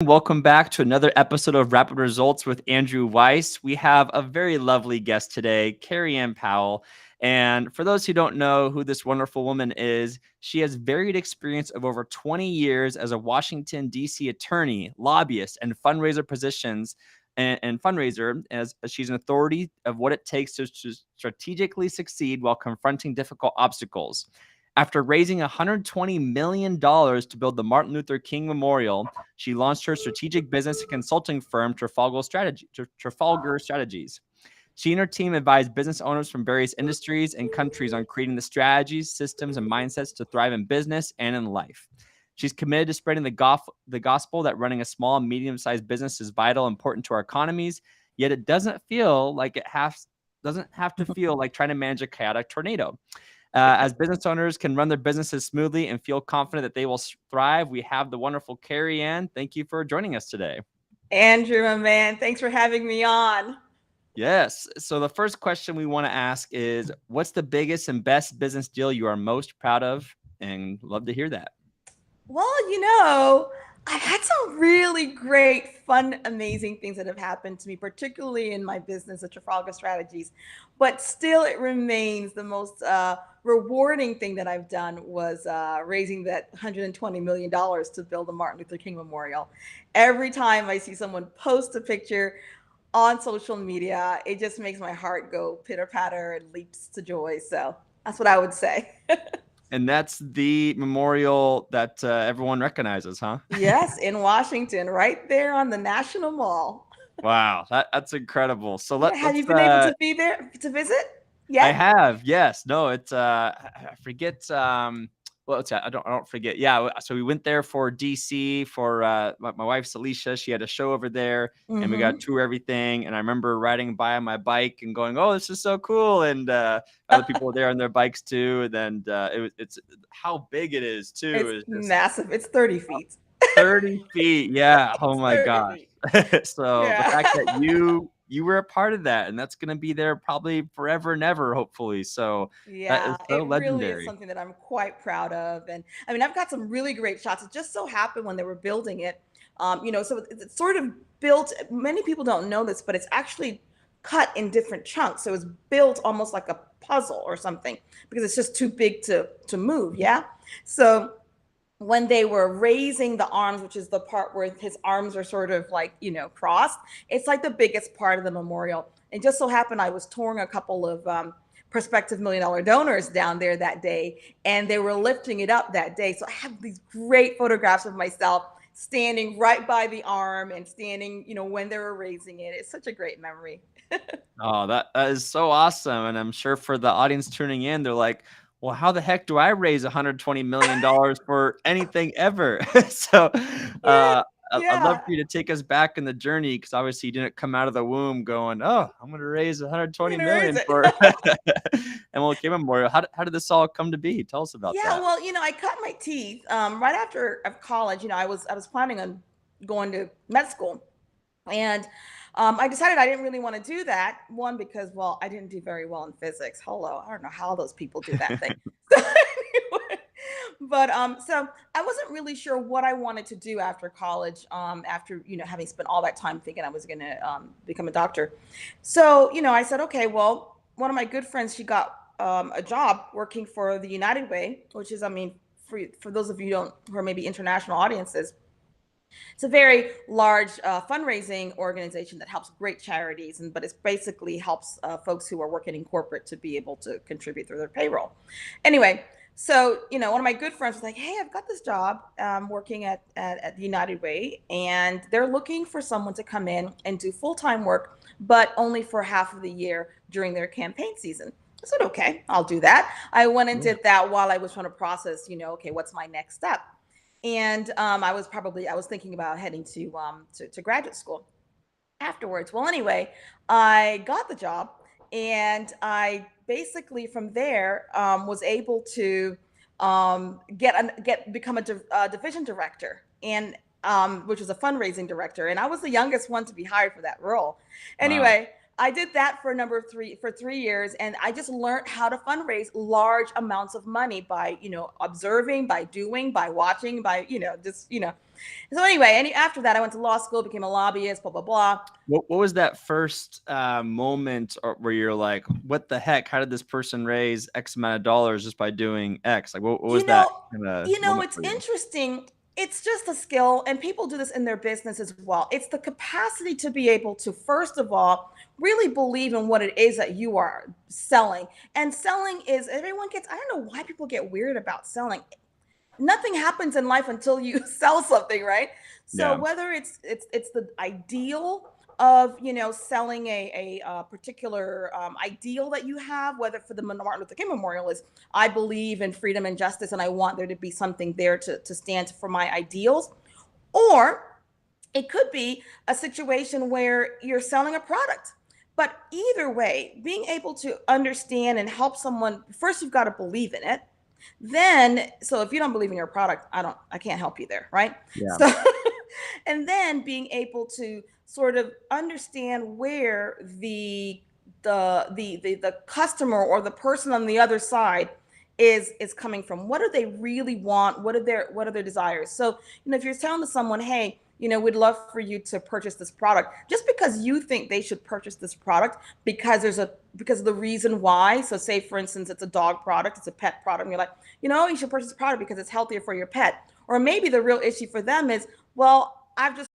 Welcome back to another episode of Rapid Results with Andrew Weiss. We have a very lovely guest today, Kerry-Ann Powell. And for those who don't know who this wonderful woman is, she has varied experience of over 20 years as a Washington, D.C. attorney, lobbyist, and fundraiser positions and fundraiser, as she's an authority of what it takes to strategically succeed while confronting difficult obstacles. After raising $120 million to build the Martin Luther King Memorial, she launched her strategic business consulting firm, Trafalgar Strategies. She and her team advise business owners from various industries and countries on creating the strategies, systems, and mindsets to thrive in business and in life. She's committed to spreading the gospel that running a small and medium-sized business is vital and important to our economies, yet it doesn't have to feel like trying to manage a chaotic tornado. As business owners can run their businesses smoothly and feel confident that they will thrive, we have the wonderful Kerry-Ann. Thank you for joining us today. Andrew, my man, thanks for having me on. Yes. So the first question we want to ask is, what's the biggest and best business deal you are most proud of? And love to hear that. Well, I've had some really great, fun, amazing things that have happened to me, particularly in my business at Trafalgar Strategies. But still, it remains the most rewarding thing that I've done was raising that $120 million to build the Martin Luther King Memorial. Every time I see someone post a picture on social media, it just makes my heart go pitter patter and leaps to joy. So that's what I would say. And that's the memorial that everyone recognizes, huh? Yes, in Washington, right there on the National Mall. Wow, that's incredible. So Yeah, have let's you been able to be there to visit I yet? have, yes. No, it's I forget well, I don't forget. Yeah, so we went there for DC for my wife Alicia. She had a show over there, and we got to Mm-hmm. tour everything. And I remember riding by on my bike and going, "Oh, this is so cool!" And other people were there on their bikes too. And it's how big it is too. It's Is just massive. It's 30 feet. 30 feet. Yeah. Oh It's my 30 gosh. feet. So the fact that Yeah. you were a part of that, and that's going to be there probably forever and ever, hopefully. So that is Yeah, so it really is legendary. something that I'm quite proud of. And I mean, I've got some really great shots. It just so happened when they were building it, so it's sort of built. Many people don't know this, but it's actually cut in different chunks. So it's built almost like a puzzle or something because it's just too big to move. Yeah. So when they were raising the arms, which is the part where his arms are sort of like, crossed, it's like the biggest part of the memorial. And just so happened I was touring a couple of prospective $1 million donors down there that day, and they were lifting it up that day. So I have these great photographs of myself standing right by the arm and standing, when they were raising it. It's such a great memory. Oh, that is so awesome. And I'm sure for the audience tuning in, they're like, well, how the heck do I raise $120 million for anything ever? So Yeah, I'd love yeah. for you to take us back in the journey because obviously you didn't come out of the womb going, oh, I'm going to raise 120 You know, where is million it? for MLK Memorial. How did this all come to be? Tell us about Yeah, that. well, I cut my teeth right after of college. I was planning on going to med school, and I decided I didn't really want to do that. One, because well, I didn't do very well in physics. Hello, I don't know how those people do that thing. So anyway, but so I wasn't really sure what I wanted to do after college. After having spent all that time thinking I was going to become a doctor, so I said, okay, well, one of my good friends, she got a job working for the United Way, which is, I mean, for those of you who are maybe international audiences, it's a very large fundraising organization that helps great charities, but it basically helps folks who are working in corporate to be able to contribute through their payroll. Anyway, so one of my good friends was like, "Hey, I've got this job working at the United Way, and they're looking for someone to come in and do full time work, but only for half of the year during their campaign season." I said, "Okay, I'll do that." I went and Yeah. did that while I was trying to process, okay, what's my next step? And I was thinking about heading to graduate school afterwards. Well, anyway, I got the job, and I basically from there was able to become a division director, and which was a fundraising director, and I was the youngest one to be hired for that role. Wow. Anyway. I did that for for 3 years, and I just learned how to fundraise large amounts of money by, observing, by doing, by watching, by, just. So anyway, and after that, I went to law school, became a lobbyist, blah blah blah. What was that first moment where you're like, what the heck? How did this person raise X amount of dollars just by doing X? Like, what was You that know, kind of moment it's for you? interesting. It's just a skill, and people do this in their business as well. It's the capacity to be able to, first of all, really believe in what it is that you are selling. And selling is, everyone gets, I don't know why people get weird about selling. Nothing happens in life until you sell something, right? So Yeah. whether it's the ideal of, selling a particular ideal that you have, whether for the Martin Luther King Memorial is, I believe in freedom and justice, and I want there to be something there to stand for my ideals, or it could be a situation where you're selling a product. But either way, being able to understand and help someone, first you've got to believe in it. Then, so if you don't believe in your product, I can't help you there, right? Yeah. So, and then being able to sort of understand where the customer or the person on the other side is coming from. What do they really want? What are their desires? So, if you're telling to someone, hey, we'd love for you to purchase this product, just because you think they should purchase this product because because of the reason why. So say, for instance, it's a dog product, it's a pet product, and you're like, you should purchase this product because it's healthier for your pet. Or maybe the real issue for them is, well, I've